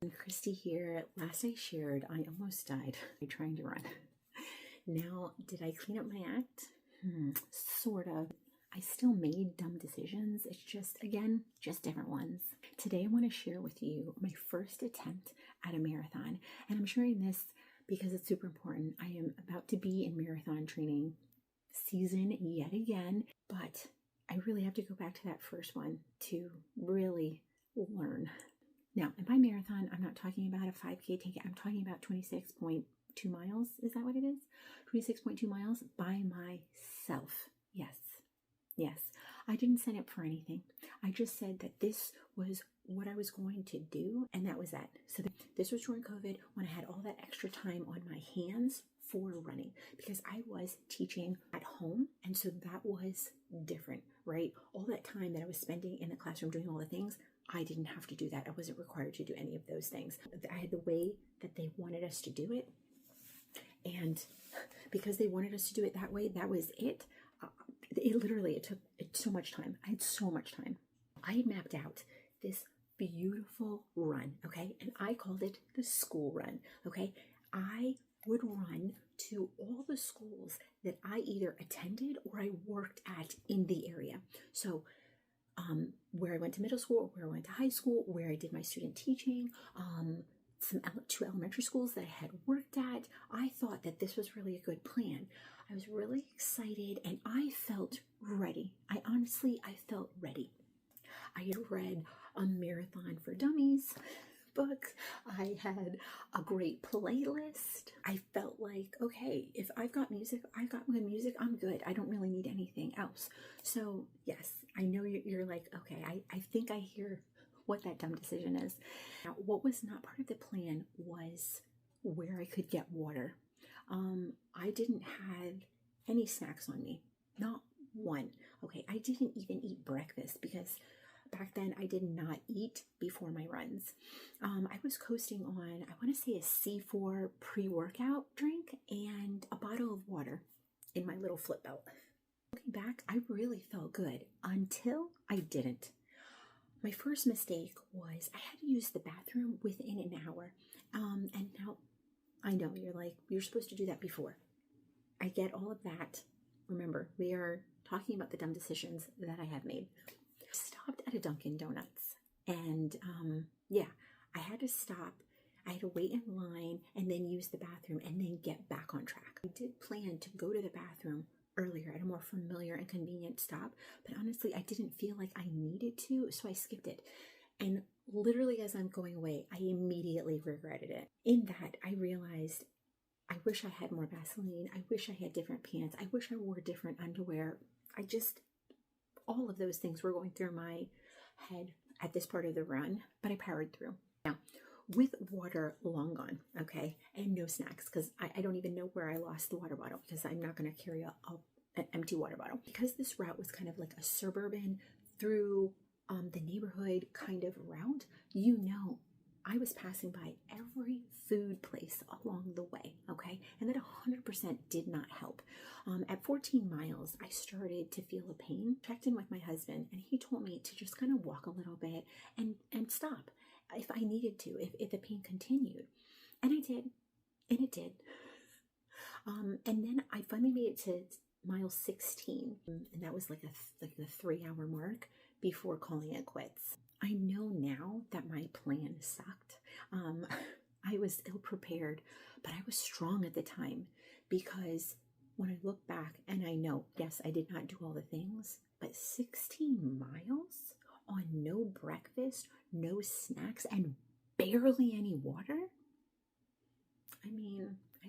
Christy here. Last I shared, I almost died trying to run. Now, did I clean up my act? Sort of. I still made dumb decisions. It's just, again, just different ones. Today, I want to share with you my first attempt at a marathon. And I'm sharing this because it's super important. I am about to be in marathon training season yet again, but I really have to go back to that first one to really learn. Now, in my marathon, I'm not talking about a 5K tank. I'm talking about 26.2 miles. Is that what it is? 26.2 miles by myself. Yes. I didn't sign up for anything. I just said that this was what I was going to do, and that was that. So this was during COVID when I had all that extra time on my hands for running because I was teaching at home, and so that was different, right? All that time that I was spending in the classroom doing all the things, I didn't have to do that. I wasn't required to do any of those things. I had the way that they wanted us to do it, and because they wanted us to do it that way, that was it. It took so much time. I had so much time. I had mapped out this beautiful run, okay? And I called it the school run, okay? I would run to all the schools that I either attended or I worked at in the area. So where I went to middle school, where I went to high school, where I did my student teaching, two elementary schools that I had worked at. I thought that this was really a good plan. I was really excited and I felt ready. I felt ready. I had read a Marathon for Dummies book. I had a great playlist. I felt like, okay, if I've got music, I'm good. I don't really need anything else. So yes, I know you're like, okay, I think I hear what that dumb decision is. Now, what was not part of the plan was where I could get water. I didn't have any snacks on me, not one. Okay, I didn't even eat breakfast because back then I did not eat before my runs. I was coasting on, I want to say a C4 pre-workout drink and a bottle of water in my little flip belt. Looking back, I really felt good until I didn't. My first mistake was I had to use the bathroom within an hour. And now I know you're like, you're supposed to do that before. I get all of that. Remember, we are talking about the dumb decisions that I have made. I stopped at a Dunkin' Donuts and I had to stop. I had to wait in line and then use the bathroom and then get back on track. I did plan to go to the bathroom earlier at a more familiar and convenient stop, but honestly, I didn't feel like I needed to, so I skipped it. And literally as I'm going away, I immediately regretted it. In that, I realized I wish I had more Vaseline. I wish I had different pants. I wish I wore different underwear. All of those things were going through my head at this part of the run, but I powered through. Now, with water long gone, okay, and no snacks, because I don't even know where I lost the water bottle because I'm not going to carry an empty water bottle. Because this route was kind of like a suburban through the neighborhood kind of route, I was passing by every food place along the way, okay? And that 100% did not help. At 14 miles, I started to feel a pain. Checked in with my husband, and he told me to just kind of walk a little bit and stop if I needed to, if the pain continued. And I did, and it did. And then I finally made it to mile 16, and that was like the 3-hour mark before calling it quits. I know now that my plan sucked. I was ill prepared, but I was strong at the time because when I look back and I know, yes, I did not do all the things, but 16 miles on no breakfast, no snacks, and barely any water? I mean, I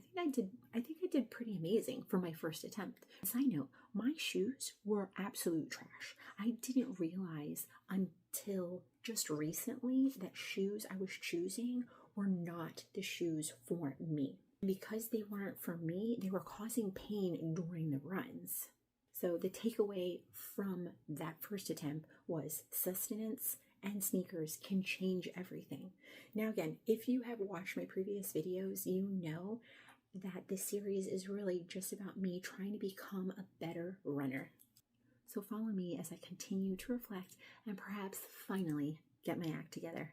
think I did pretty amazing for my first attempt. Side note, my shoes were absolute trash. I didn't realize until just recently that shoes I was choosing were not the shoes for me. Because they weren't for me, they were causing pain during the runs. So the takeaway from that first attempt was sustenance and sneakers can change everything. Now again, if you have watched my previous videos, you know that this series is really just about me trying to become a better runner. So follow me as I continue to reflect and perhaps finally get my act together.